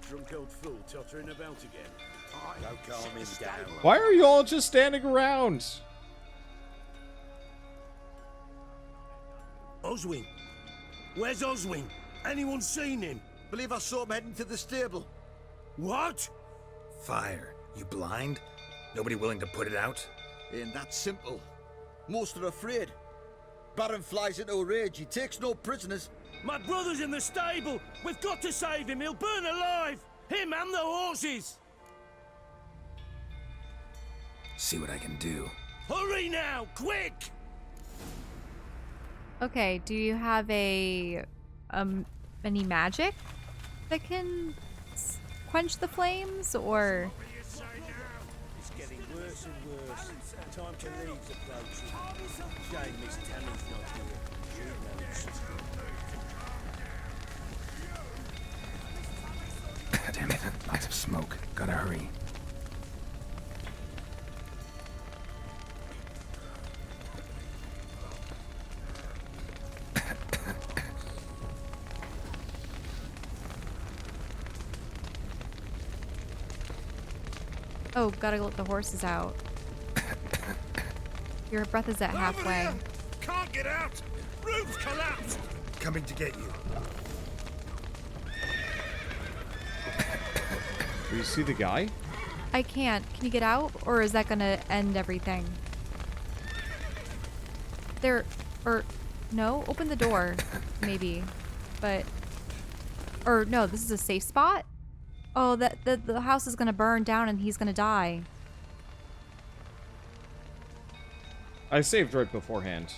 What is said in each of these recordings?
drunk old fool tottering about again. Don't calm him down. Why are you all just standing around? Oswin! Where's Oswin? Anyone seen him? Believe I saw him heading to the stable. What? Fire. You blind? Nobody willing to put it out? Ain't that simple. Most are afraid. Baron flies into a rage. He takes no prisoners. My brother's in the stable! We've got to save him! He'll burn alive! Him and the horses! See what I can do. Hurry now! Quick! Okay, do you have any magic that can quench the flames, or? It's getting worse and worse. Time to leave's approaching. Shame Miss Tammy's not here. She knows. Damn it, lots of smoke. Gotta hurry. Oh, gotta let the horses out. Your breath is at halfway. Can't get out! Roof's collapsed! Coming to get you. Do you see the guy? I can't. Can you get out? Or is that gonna end everything? No? Open the door. Maybe. But... Or, no, this is a safe spot? Oh, the house is gonna burn down and he's gonna die. I saved right beforehand.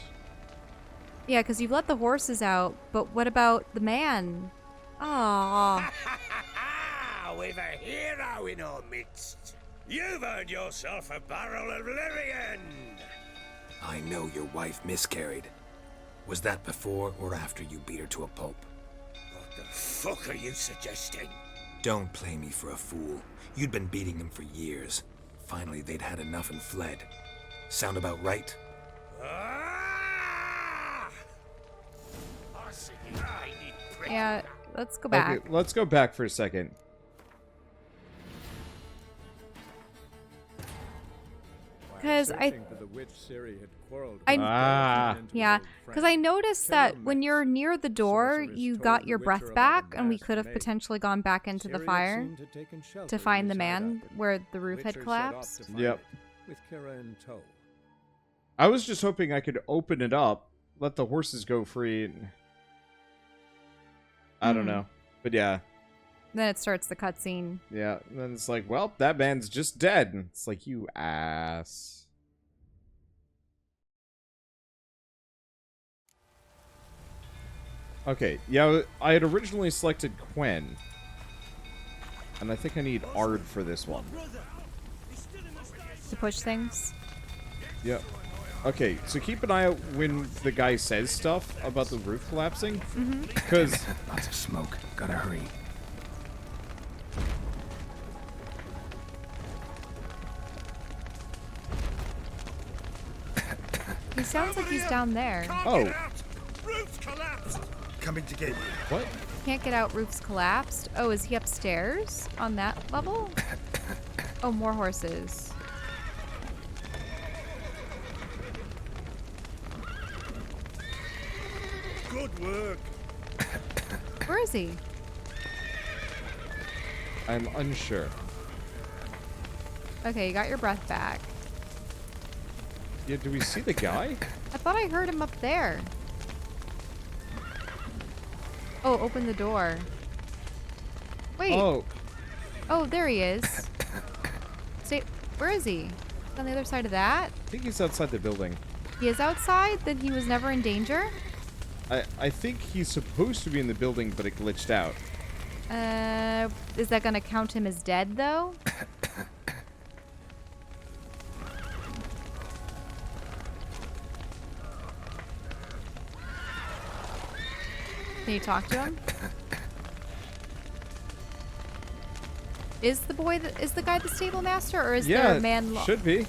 Yeah, because you've let the horses out, but what about the man? Aww. We've a hero in our midst. You've earned yourself a barrel of Lyrian. I know your wife miscarried. Was that before or after you beat her to a pulp? What the fuck are you suggesting? Don't play me for a fool. You'd been beating them for years. Finally, they'd had enough and fled. Sound about right? Ah! Yeah, let's go back. Okay, let's go back for a second. Because yeah, because I noticed that when you're near the door, you got your breath back, and we could have potentially gone back into the fire to find the man where the roof had collapsed. Yep. I was just hoping I could open it up, let the horses go free, and... I don't know. But yeah. Then it starts the cutscene. Yeah, and then it's like, well, that man's just dead. And it's like, you ass. Okay, yeah, I had originally selected Quen. And I think I need Ard for this one. To push things? Yep. Okay, so keep an eye out when the guy says stuff about the roof collapsing. Because... Lots of smoke. Gotta hurry. He sounds like he's down there. Oh. Roof's collapsed. Coming to get you. What? Can't get out, roof's collapsed. Oh, is he upstairs on that level? Oh, more horses. Good work. Where is he? I'm unsure. Okay, you got your breath back. Yeah, do we see the guy? I thought I heard him up there. Oh, open the door. Wait. Oh. Oh, there he is. Stay. Where is he? On the other side of that? I think he's outside the building. He is outside? Then he was never in danger? I think he's supposed to be in the building, but it glitched out. Is that gonna count him as dead, though? Can you talk to him? Is the boy is the guy the stable master, or is there a man should be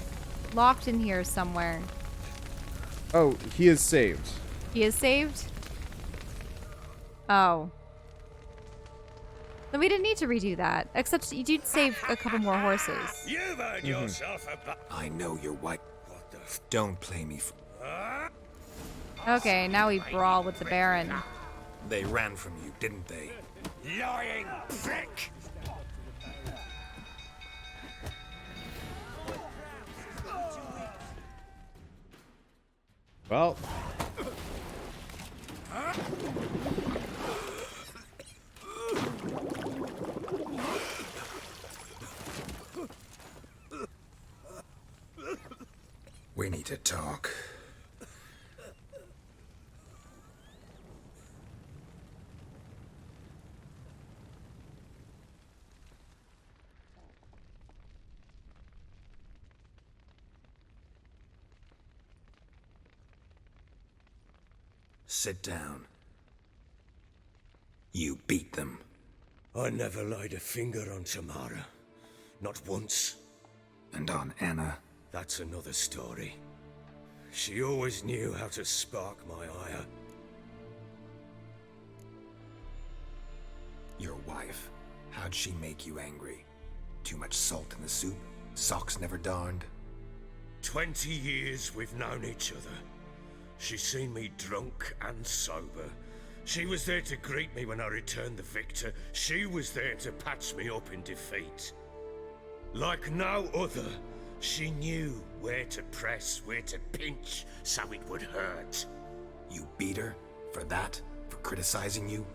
locked in here somewhere? Oh, he is saved. He is saved? Oh. Then we didn't need to redo that. Except you did save a couple more horses. You've earned yourself a I know you're white. Don't play me for... Okay, now we brawl with the Baron. They ran from you, didn't they? lying prick! Well. We need to talk. Sit down. You beat them. I never laid a finger on Tamara. Not once. And on Anna. That's another story. She always knew how to spark my ire. Your wife. How'd she make you angry? Too much salt in the soup? Socks never darned? 20 years we've known each other. She's seen me drunk and sober. She was there to greet me when I returned the victor. She was there to patch me up in defeat. Like no other, she knew where to press, where to pinch, so it would hurt. You beat her? For that? For criticizing you?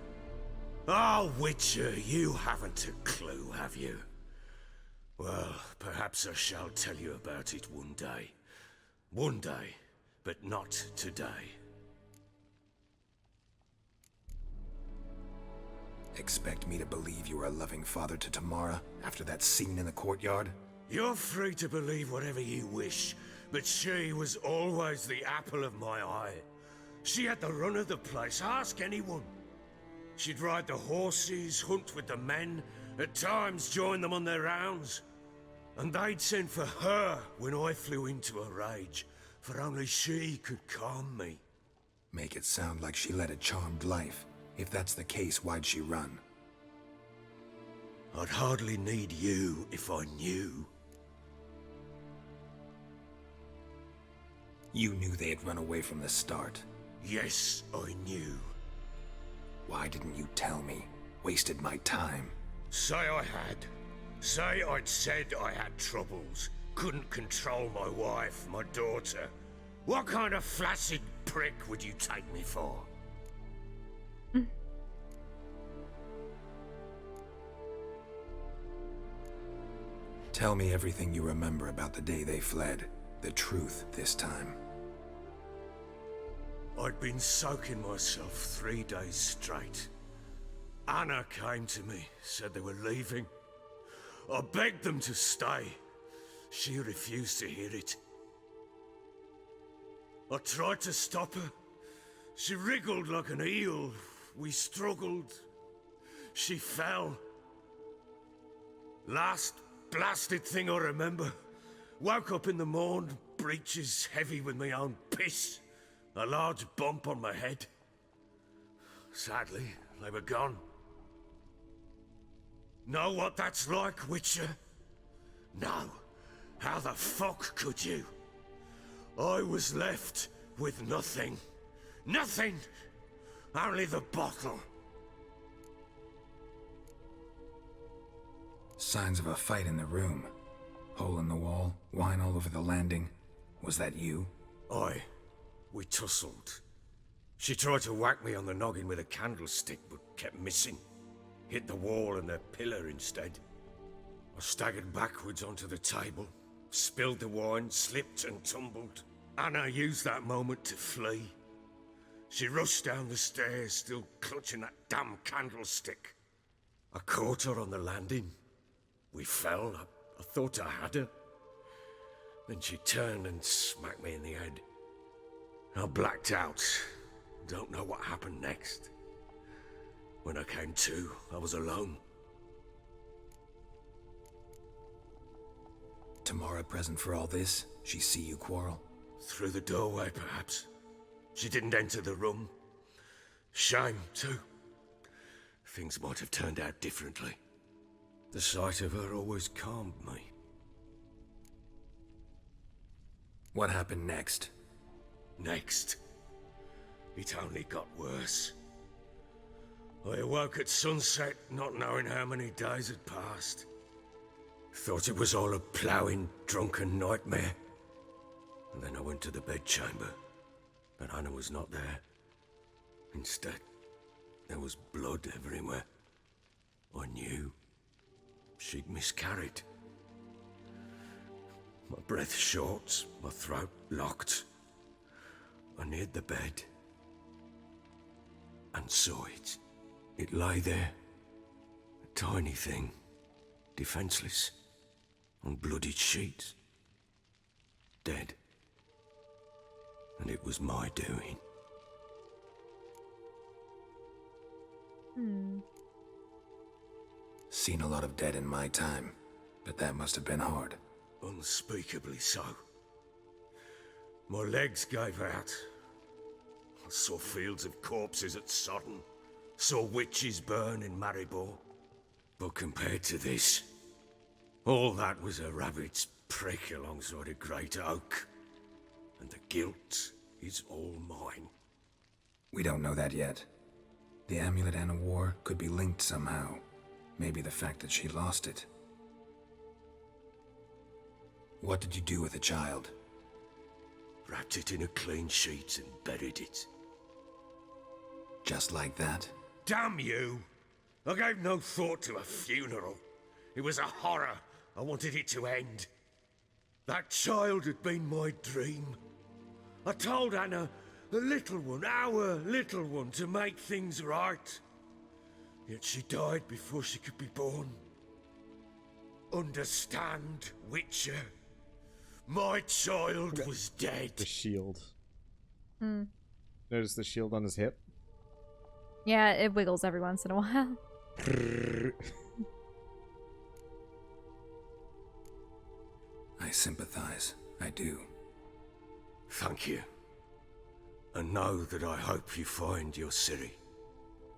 Oh, Witcher, you haven't a clue, have you? Well, perhaps I shall tell you about it one day. One day, but not today. Expect me to believe you were a loving father to Tamara after that scene in the courtyard? You're free to believe whatever you wish, but she was always the apple of my eye. She had the run of the place, ask anyone. She'd ride the horses, hunt with the men, at times join them on their rounds. And they'd send for her when I flew into a rage, for only she could calm me. Make it sound like she led a charmed life. If that's the case, why'd she run? I'd hardly need you if I knew. You knew they had run away from the start. Yes, I knew. Why didn't you tell me? Wasted my time. Say I had. Say I'd said I had troubles. Couldn't control my wife, my daughter. What kind of flaccid prick would you take me for? Tell me everything you remember about the day they fled. The truth this time. I'd been soaking myself 3 days straight. Anna came to me, said they were leaving. I begged them to stay. She refused to hear it. I tried to stop her. She wriggled like an eel. We struggled. She fell. Last blasted thing I remember. Woke up in the morn, breeches heavy with my own piss. A large bump on my head. Sadly, they were gone. Know what that's like, Witcher? No. How the fuck could you? I was left with nothing. Nothing! Only the bottle. Signs of a fight in the room. Hole in the wall, wine all over the landing. Was that you? Aye. We tussled. She tried to whack me on the noggin with a candlestick, but kept missing. Hit the wall and the pillar instead. I staggered backwards onto the table, spilled the wine, slipped and tumbled. Anna used that moment to flee. She rushed down the stairs, still clutching that damn candlestick. I caught her on the landing. We fell. I thought I had her. Then she turned and smacked me in the head. I blacked out. Don't know what happened next. When I came to, I was alone. Tamara present for all this? She see you quarrel? Through the doorway, perhaps. She didn't enter the room. Shame, too. things might have turned out differently. The sight of her always calmed me. What happened next? Next, it only got worse. I awoke at sunset, not knowing how many days had passed. Thought it was all a ploughing, drunken nightmare. And then I went to the bedchamber, but Anna was not there. Instead, there was blood everywhere. I knew she'd miscarried. My breath short, my throat locked. I neared the bed and saw it. It lay there, a tiny thing, defenseless, on bloodied sheets, dead. And it was my doing. Seen a lot of dead in my time, but that must have been hard. Unspeakably so. My legs gave out. I saw fields of corpses at Sodden. Saw witches burn in Maribor. But compared to this, all that was a rabbit's prick alongside a great oak. And the guilt is all mine. We don't know that yet. The amulet Anna wore could be linked somehow. Maybe the fact that she lost it. What did you do with the child? Wrapped it in a clean sheet and buried it. Just like that? Damn you! I gave no thought to a funeral. It was a horror. I wanted it to end. That child had been my dream. I told Anna, the little one, our little one, to make things right. Yet she died before she could be born. Understand, Witcher? My child was dead. The shield. Notice the shield on his hip? Yeah, it wiggles every once in a while. I sympathize. I do. Thank you. And know that I hope you find your Ciri.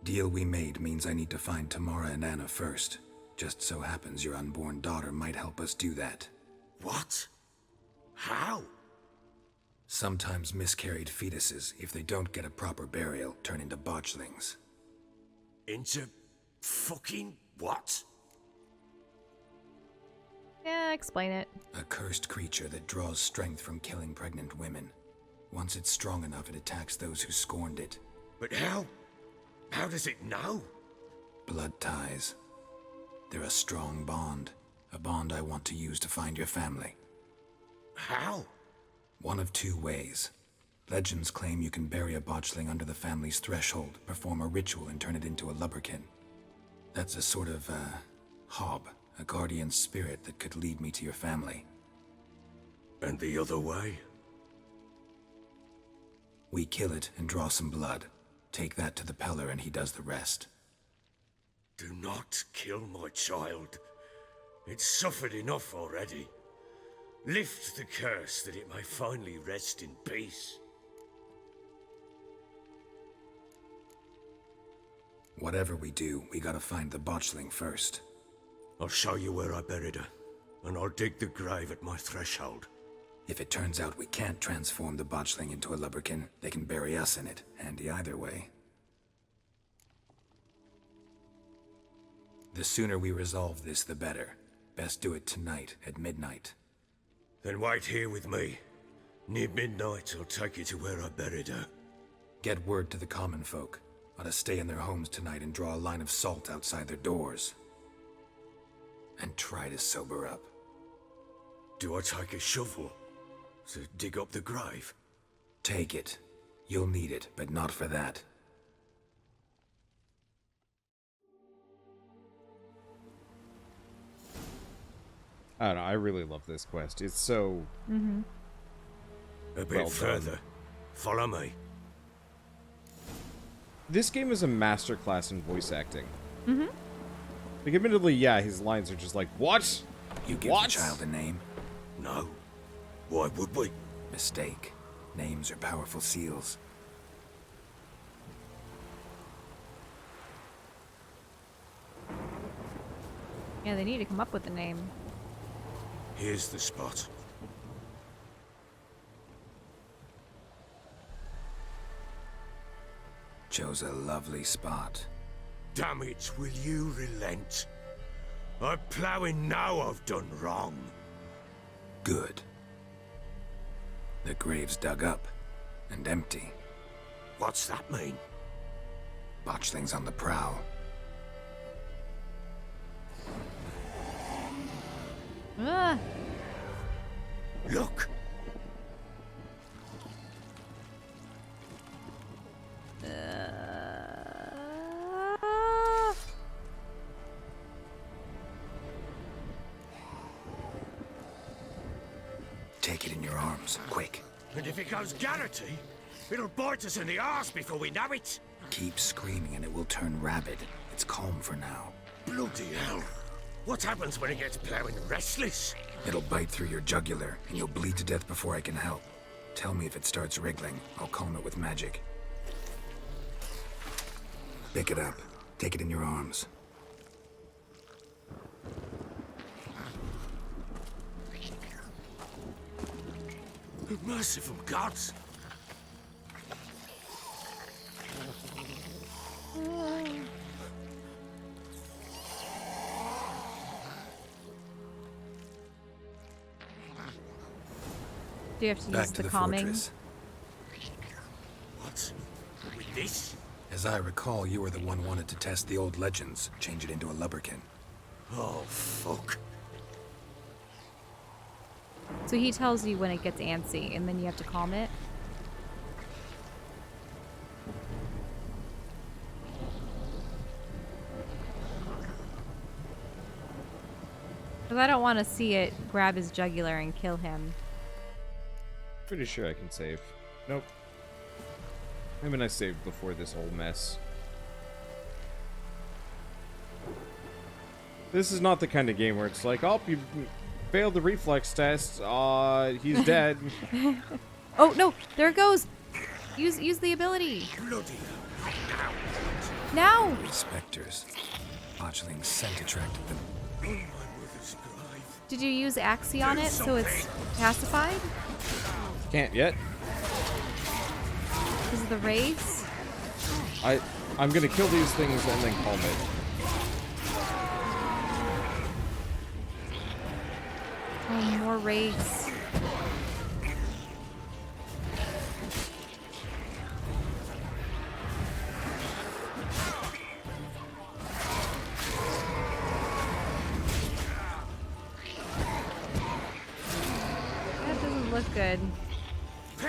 Deal we made means I need to find Tamara and Anna first. Just so happens your unborn daughter might help us do that. What? How? Sometimes miscarried fetuses, if they don't get a proper burial, turn into botchlings. Into fucking what? Yeah, explain it. A cursed creature that draws strength from killing pregnant women. Once it's strong enough, it attacks those who scorned it. But how? How does it know? Blood ties. They're a strong bond. A bond I want to use to find your family. How? One of two ways. Legends claim you can bury a botchling under the family's threshold, perform a ritual, and turn it into a lubberkin. That's a sort of, hob, a guardian spirit that could lead me to your family. And the other way? We kill it and draw some blood. Take that to the Peller and he does the rest. Do not kill my child. It's suffered enough already. Lift the curse that it may finally rest in peace. Whatever we do, we gotta find the botchling first. I'll show you where I buried her, and I'll dig the grave at my threshold. If it turns out we can't transform the botchling into a lubberkin, they can bury us in it. Handy either way. The sooner we resolve this, the better. Best do it tonight, at midnight. Then wait here with me. Near midnight, I'll take you to where I buried her. Get word to the common folk. Ought to stay in their homes tonight and draw a line of salt outside their doors. And try to sober up. Do I take a shovel to dig up the grave? Take it. You'll need it, but not for that. I don't know, I really love this quest. It's so... A bit Well done. further. Follow me. This game is a masterclass in voice acting. Like, admittedly, yeah, his lines are just like, what? You give What? the child a name? No. Why would we? Mistake. Names are powerful seals. Yeah, they need to come up with a name. Here's the spot. Chose a lovely spot. Damn it, will you relent? I'm ploughing now I've done wrong. Good. The grave's dug up and empty. What's that mean? Botchling's on the prowl. Ah, Look! Take it in your arms, quick. And if it goes Garrity, it'll bite us in the arse before we know it. Keep screaming and it will turn rabid. It's calm for now. Bloody hell. What happens when it gets ploughing restless? It'll bite through your jugular, and you'll bleed to death before I can help. Tell me if it starts wriggling. I'll calm it with magic. Pick it up. Take it in your arms. Merciful gods. do you have to Back use to the the calming? fortress. What? With this? As I recall, you were the one wanted to test the old legends, change it into a lubberkin. Oh, fuck. So he tells you when it gets antsy, and then you have to calm it? Because I don't want to see it grab his jugular and kill him. Pretty sure I can save. Nope. I mean, I saved before this whole mess. This is not the kind of game where it's like, oh, you failed the reflex test. He's dead. Oh, no! There it goes! Use the ability! Bloody hell. Now! Spectres. Botchling's scent attracted them. Oh, my mother's grave. Did you use Axie on it so it's pacified? Can't yet. Because of the rays? I'm gonna kill these things and then calm it. Oh, more rays. That doesn't look good.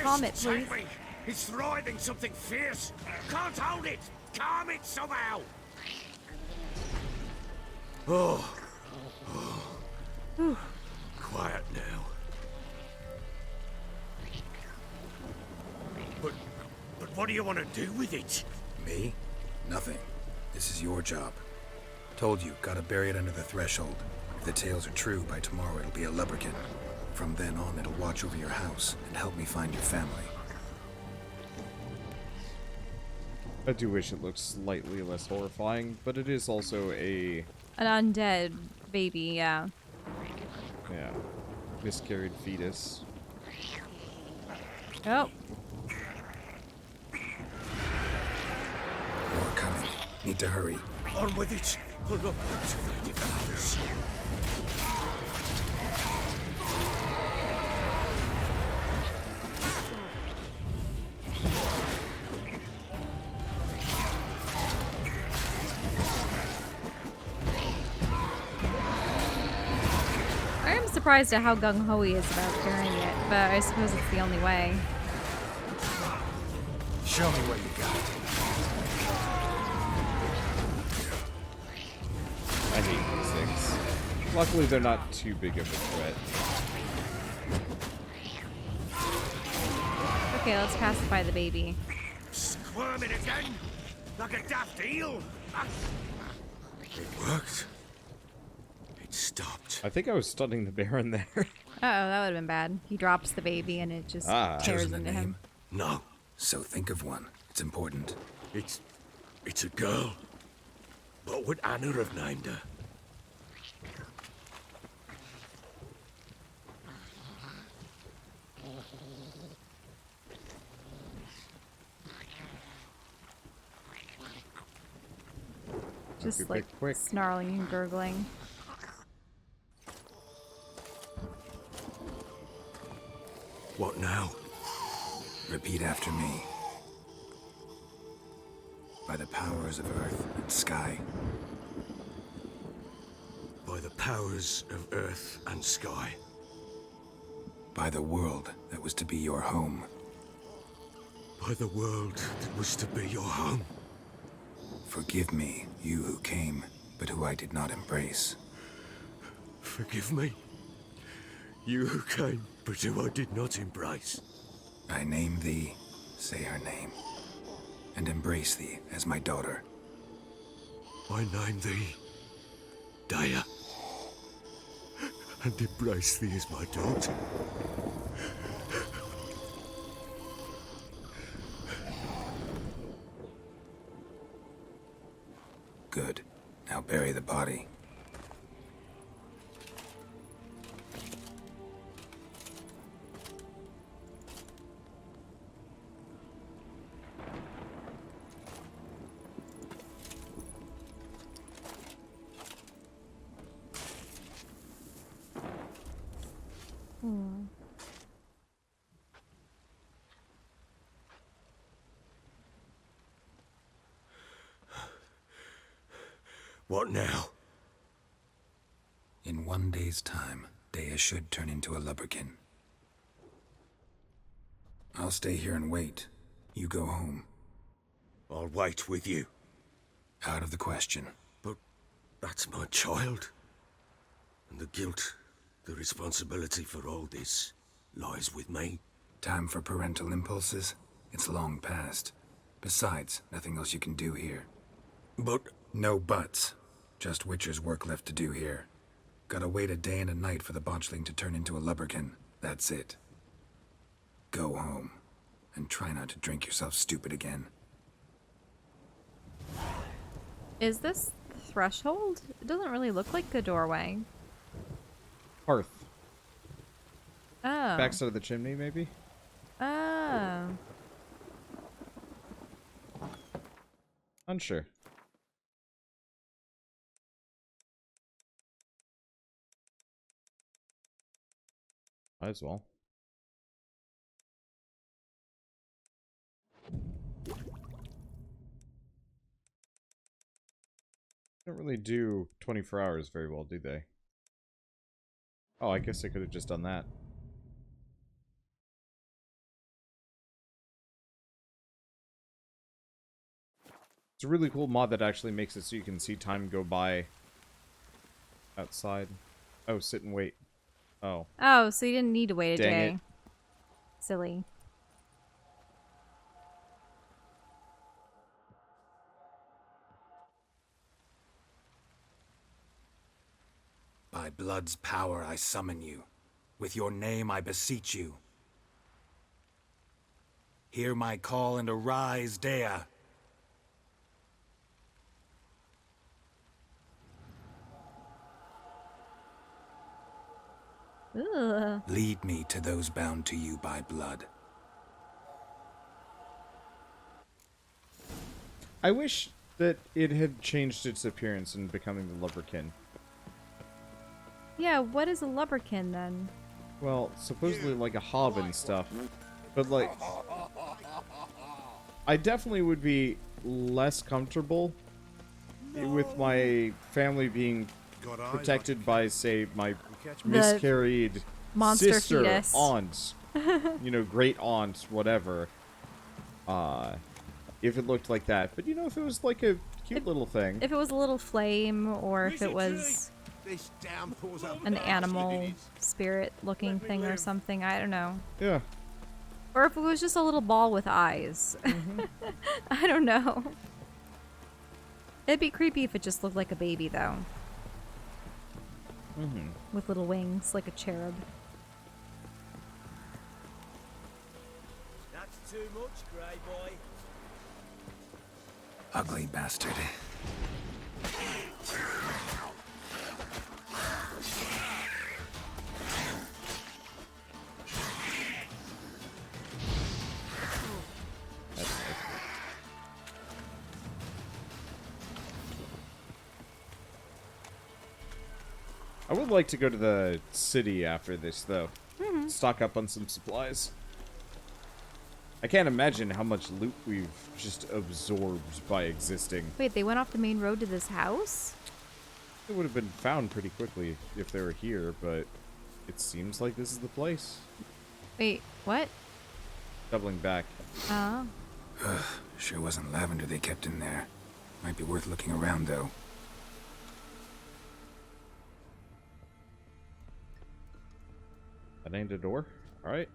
Calm it, please. Take me. It's writhing something fierce. Can't hold it. Calm it somehow. Oh. Quiet now. But what do you want to do with it? Me? Nothing. This is your job. Told you, gotta bury it under the threshold. If the tales are true, by tomorrow it'll be a lubberkin. From then on, it'll watch over your house and help me find your family. I do wish it looked slightly less horrifying, but it is also a... An undead baby, yeah. yeah, miscarried fetus. Oh, More coming. Need to hurry. On with it. Hold up to the devours. I'm surprised at how gung-ho he is about carrying it, but I suppose it's the only way. Show me what you got. I hate these things. Luckily, they're not too big of a threat. Okay, let's pacify the baby. Squirming again. Like a daft eel. It worked. It stopped. I think I was stunning the Baron there. Uh-oh, that would have been bad. He drops the baby and it just tears Chosen a into name? him. No. So think of one. It's important. It's a girl. What would Anna have named her? Just Quick, like quick. snarling and gurgling. What now? Repeat after me. By the powers of earth and sky. By the powers of earth and sky. By the world that was to be your home. By the world that was to be your home. Forgive me, you who came, but who I did not embrace. Forgive me. You who came, but who I did not embrace. I name thee, say her name, and embrace thee as my daughter. I name thee Daya, and embrace thee as my daughter. Good. Now bury the body. What now? In 1 day's time, Dea should turn into a lubberkin. I'll stay here and wait. You go home. I'll wait with you. Out of the question. But that's my child. And the guilt, the responsibility for all this lies with me. Time for parental impulses? It's long past. Besides, nothing else you can do here. But No buts. Just Witcher's work left to do here. Gotta wait a day and a night for the botchling to turn into a lubberkin. That's it. Go home. And try not to drink yourself stupid again. Is this the threshold? It doesn't really look like a doorway. Hearth. Oh. Backside of the chimney, maybe? Oh. Unsure. Might as well. Don't really do 24 hours very well, do they? Oh, I guess I could have just done that. It's a really cool mod that actually makes it so you can see time go by outside. Oh, sit and wait. Oh. Oh, so you didn't need to wait a Dang day. it. Silly. By blood's power I summon you. With your name I beseech you. Hear my call and arise, Dea. Ugh. Lead me to those bound to you by blood. I wish that it had changed its appearance in becoming the Lubberkin. Yeah, what is a lubberkin then? Well, supposedly like a hob and stuff. But like, I definitely would be less comfortable with my family being protected by, say, my miscarried monster sister, fetus. aunt, you know, great aunt, whatever. If it looked like that. But you know, if it was like a cute little thing. If it was a little flame, or if it was an animal spirit looking thing or something, I don't know. Yeah. Or if it was just a little ball with eyes. I don't know. It'd be creepy if it just looked like a baby, though. With little wings, like a cherub. That's too much, Grey Boy. Ugly bastard. I would like to go to the city after this, though. Stock up on some supplies. I can't imagine how much loot we've just absorbed by existing. Wait, they went off the main road to this house? It would have been found pretty quickly if they were here, but it seems like this is the place. Wait, what? Doubling back. Oh. Sure wasn't lavender they kept in there. Might be worth looking around, though. That ain't a door. Alright.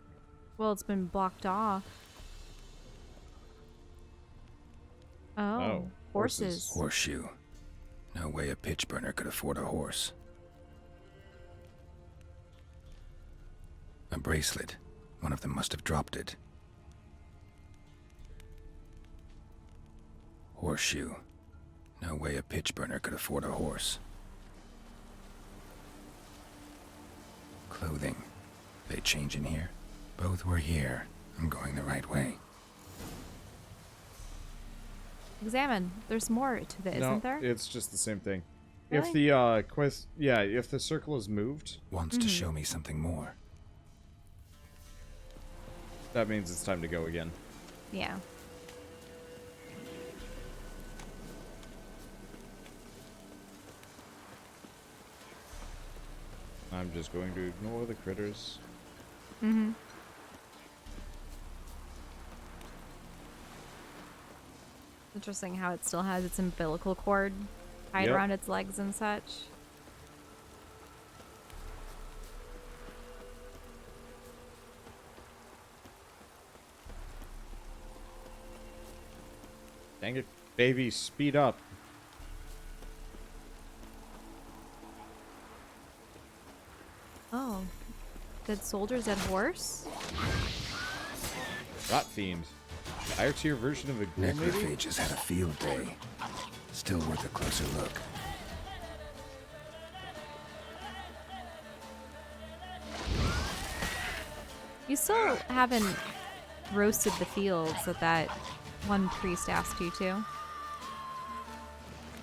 Well, it's been blocked off. Oh, horses. Horseshoe. No way a pitch burner could afford a horse. A bracelet. One of them must have dropped it. Horseshoe. No way a pitch burner could afford a horse. Clothing. They change in here? Both were here. I'm going the right way. Examine. There's more to it, isn't there? It's just the same thing. Really? If the quest, yeah, if the circle is moved, Wants to show me something more. that means it's time to go again. Yeah. I'm just going to ignore the critters. Interesting how it still has its umbilical cord tied Yep. around its legs and such. Dang it, baby, speed up. Oh. Dead soldiers, dead horse? Rot fiend. Higher tier version of a ghoul, maybe? Necrophages had a field day. Still worth a closer look. You still haven't roasted the fields that one priest asked you to.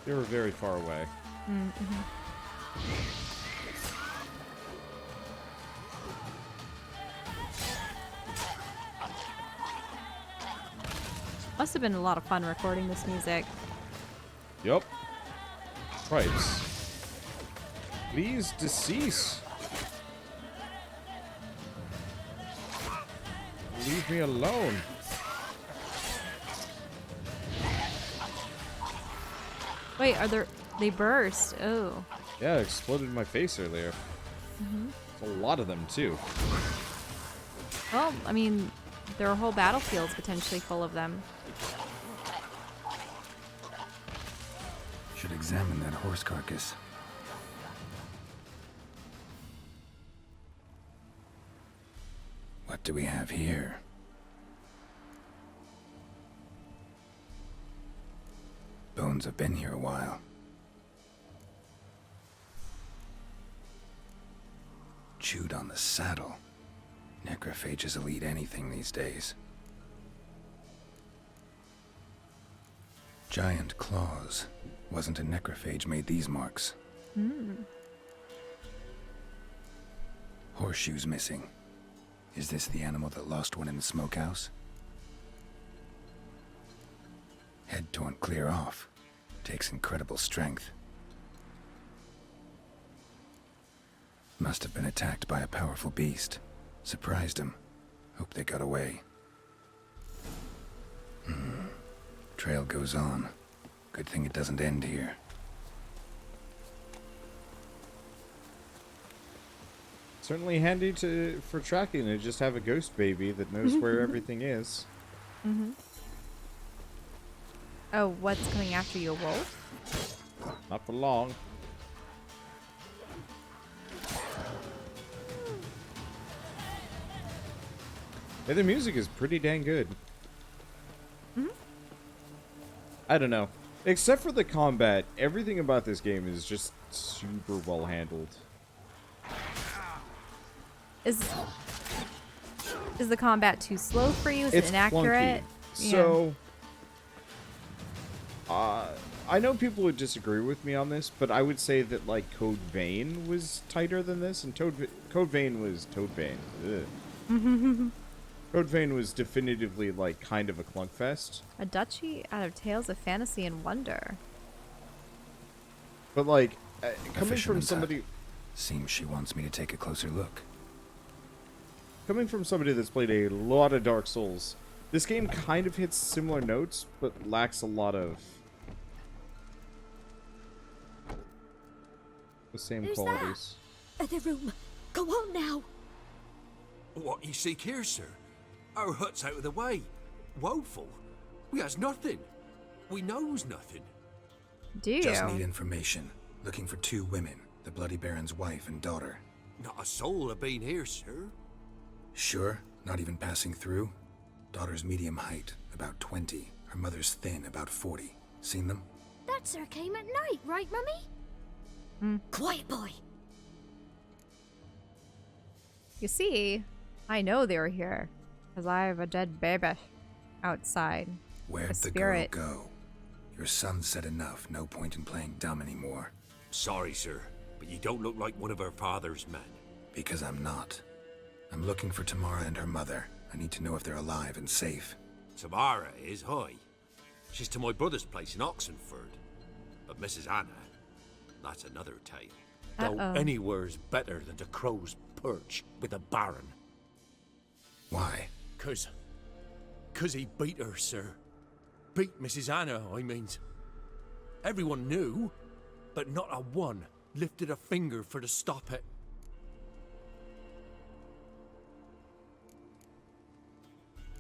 They were very far away. Must have been a lot of fun recording this music. Yup. Cripes. Please decease. Leave me alone. Wait, they burst? Oh. Yeah, it exploded in my face earlier. A lot of them, too. Well, I mean, there are whole battlefields potentially full of them. Should examine that horse carcass. What do we have here? Bones have been here a while. Chewed on the saddle. Necrophages will eat anything these days. Giant claws. Wasn't a necrophage made these marks. Horseshoes missing. Is this the animal that lost one in the smokehouse? Head torn clear off. Takes incredible strength. Must have been attacked by a powerful beast. Surprised him. Hope they got away. Trail goes on. Good thing it doesn't end here. Certainly handy for tracking to just have a ghost baby that knows where everything is. Oh, what's coming after you, a wolf? Not for long. Yeah, the music is pretty dang good. I don't know. Except for the combat, everything about this game is just super well handled. Is the combat too slow for you? Is it inaccurate? Clunky. So, I know people would disagree with me on this, but I would say that, like, Code Vein was tighter than this, and Code Vein was Toad Vein. Ugh. Code Vein was definitively, like, kind of a clunkfest. A duchy out of tales of fantasy and wonder. But, like, A coming from fisherman's somebody... hut. Seems she wants me to take a closer look. Coming from somebody that's played a lot of Dark Souls, this game kind of hits similar notes, but lacks a lot of the same Who's qualities. that? The room. Go on now. What you seek here, sir? Our hut's out of the way. Woeful. We has nothing. We knows nothing. Do you? Just need information. Looking for 2 women, the Bloody Baron's wife and daughter. Not a soul have been here, sir. Sure? Not even passing through? Daughter's medium height, about 20. Her mother's thin, about 40. Seen them? That sir came at night, right, Mummy? Quiet, boy. You see, I know they were here, because I have a dead baby outside. Where'd the spirit. girl go? Your son said enough. No point in playing dumb anymore. Sorry, sir, but you don't look like one of our father's men. Because I'm not. I'm looking for Tamara and her mother. I need to know if they're alive and safe. Tamara is high. She's to my brother's place in Oxenford. But Mrs. Anna, that's another tale. Though anywhere's better than the Crow's Perch with the Baron. Why? Cause he beat her, sir. Beat Mrs. Anna, I means. Everyone knew, but not a one lifted a finger for to stop it.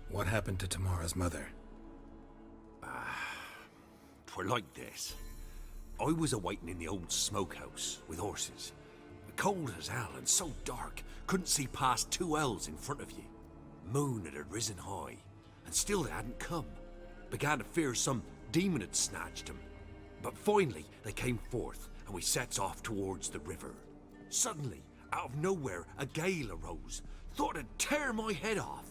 What happened to Tamara's mother? 'Twere like this. I was awaiting in the old smokehouse with horses. Cold as hell and so dark, couldn't see past 2 ells in front of you. Moon had risen high, and still they hadn't come. Began to fear some demon had snatched them. But finally they came forth, and we sets off towards the river. Suddenly, out of nowhere, a gale arose. Thought it'd tear my head off.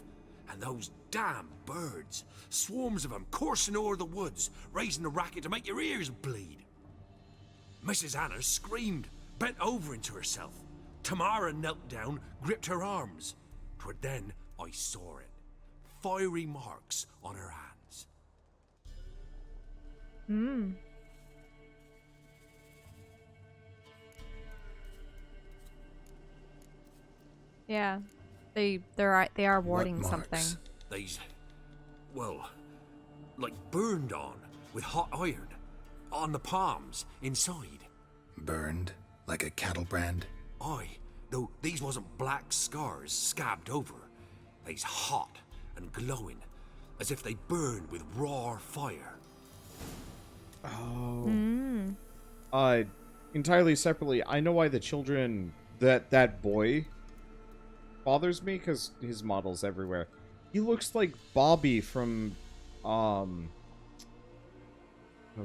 And those damn birds, swarms of them coursing o'er the woods, raising a racket to make your ears bleed. Mrs. Anna screamed, bent over into herself. Tamara knelt down, gripped her arms. 'Twere then I saw it. Fiery marks on her hands. Yeah. They are warding What something. marks? They's, well, like burned on with hot iron. On the palms, inside. Burned? Like a cattle brand? Aye, though these wasn't black scars scabbed over. They's hot and glowing, as if they burned with raw fire. Entirely separately, I know why the children... That boy bothers me, because his model's everywhere. He looks like Bobby from... Oh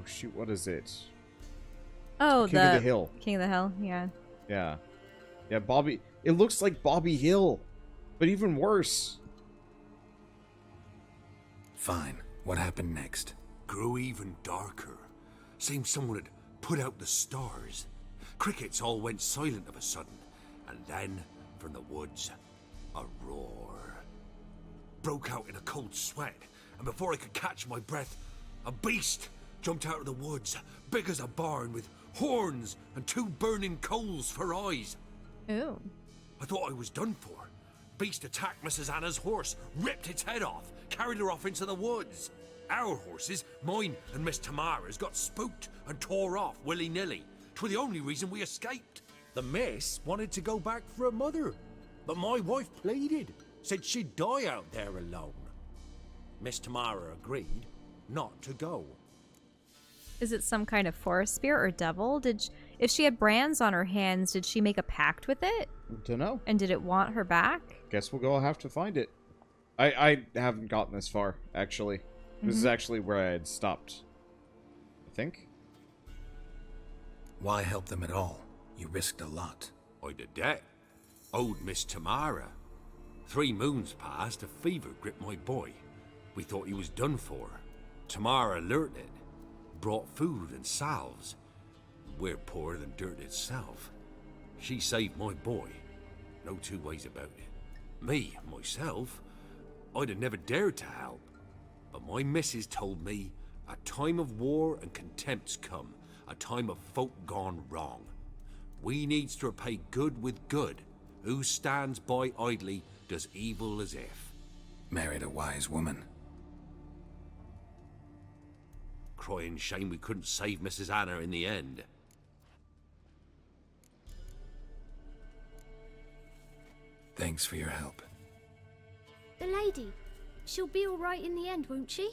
shoot, what is it? Oh, King of the Hill. King of the Hill, yeah. Yeah. Yeah, Bobby... It looks like Bobby Hill, but even worse. Fine. What happened next? Grew even darker. Seemed someone had put out the stars. Crickets all went silent of a sudden, and then, from the woods, a roar. Broke out in a cold sweat, and before I could catch my breath, a beast jumped out of the woods, big as a barn, with horns and 2 burning coals for eyes. Ooh. I thought I was done for. Beast attacked Mrs. Anna's horse, ripped its head off, carried her off into the woods. Our horses, mine and Miss Tamara's, got spooked and tore off willy-nilly. 'Twere the only reason we escaped. The miss wanted to go back for her mother, but my wife pleaded, said she'd die out there alone. Miss Tamara agreed not to go. Is it some kind of forest spirit or devil? If she had brands on her hands, did she make a pact with it? Dunno. And did it want her back? Guess we'll go have to find it. I haven't gotten this far, actually. This is actually where I had stopped. I think. Why help them at all? You risked a lot. I'd a debt. Owed Miss Tamara. 3 moons passed, a fever gripped my boy. We thought he was done for. Tamara learnt it. brought food and salves. We're poorer than dirt itself. She saved my boy. No two ways about it. Me, myself, I'd have never dared to help. But my missus told me a time of war and contempt's come. A time of folk gone wrong. We needs to repay good with good. Who stands by idly does evil as if. Married a wise woman. Crying shame we couldn't save Mrs. Anna in the end. Thanks for your help. The lady. She'll be all right in the end, won't she?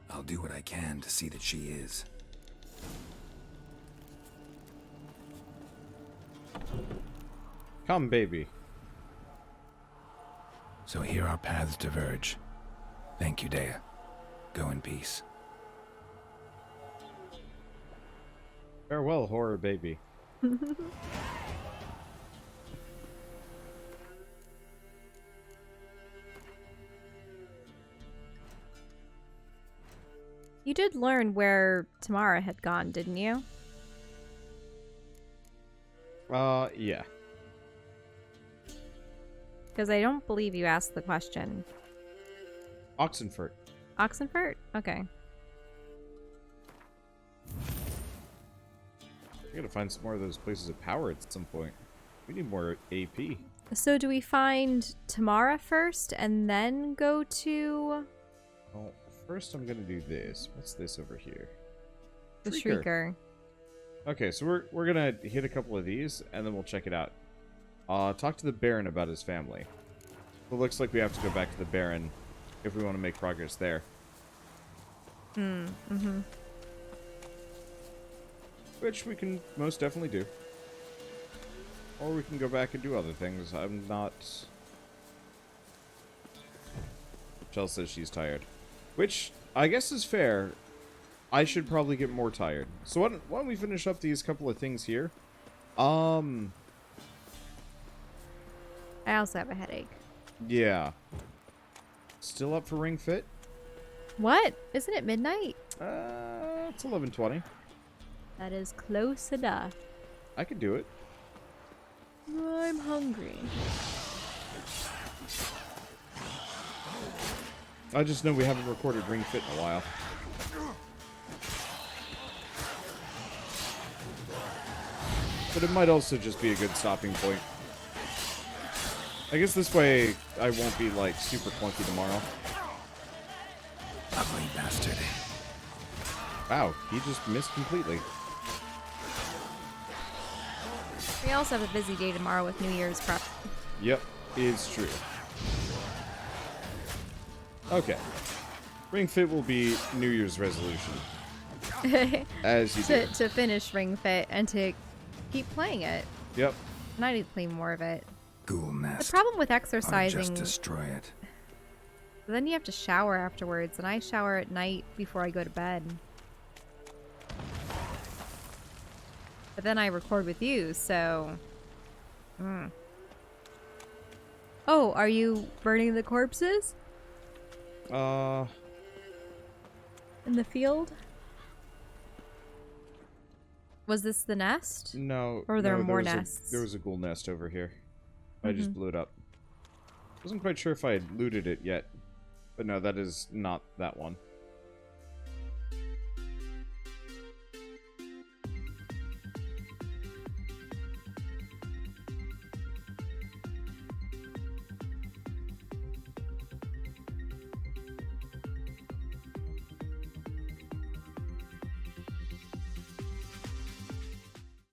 I'll do what I can to see that she is. Come, baby. So here our paths diverge. Thank you, Dea. Go in peace. Farewell, horror baby. You did learn where Tamara had gone, didn't you? Yeah. Because I don't believe you asked the question. Oxenfurt. Oxenfurt? Okay. We gotta find some more of those places of power at some point. We need more AP. So do we find Tamara first and then go to Well, first I'm gonna do this. What's this over here? the Shrieker? Okay, so we're gonna hit a couple of these, and then we'll check it out. Talk to the Baron about his family. It looks like we have to go back to the Baron if we want to make progress there. Which we can most definitely do. Or we can go back and do other things. I'm not... Chell says she's tired. Which, I guess is fair. I should probably get more tired. So why don't we finish up these couple of things here? I also have a headache. Yeah. Still up for Ring Fit? What? Isn't it midnight? It's 11:20. That is close enough. I can do it. I'm hungry. I just know we haven't recorded Ring Fit in a while. But it might also just be a good stopping point. I guess this way I won't be, like, super clunky tomorrow. Ugly bastard. Wow, he just missed completely. We also have a busy day tomorrow with New Year's prep. Yep, it's true. Okay. Ring Fit will be New Year's resolution. As you do. To finish Ring Fit and to keep playing it. Yep. And I need to play more of it. Ghoul nest. The problem with I'll exercising... just destroy it. Then you have to shower afterwards, and I shower at night before I go to bed. But then I record with you, so... Oh, are you burning the corpses? In the field? Was this the nest? No. Or are there no, more there was nests? There was a ghoul nest over here. I just blew it up. Wasn't quite sure if I had looted it yet. But no, that is not that one.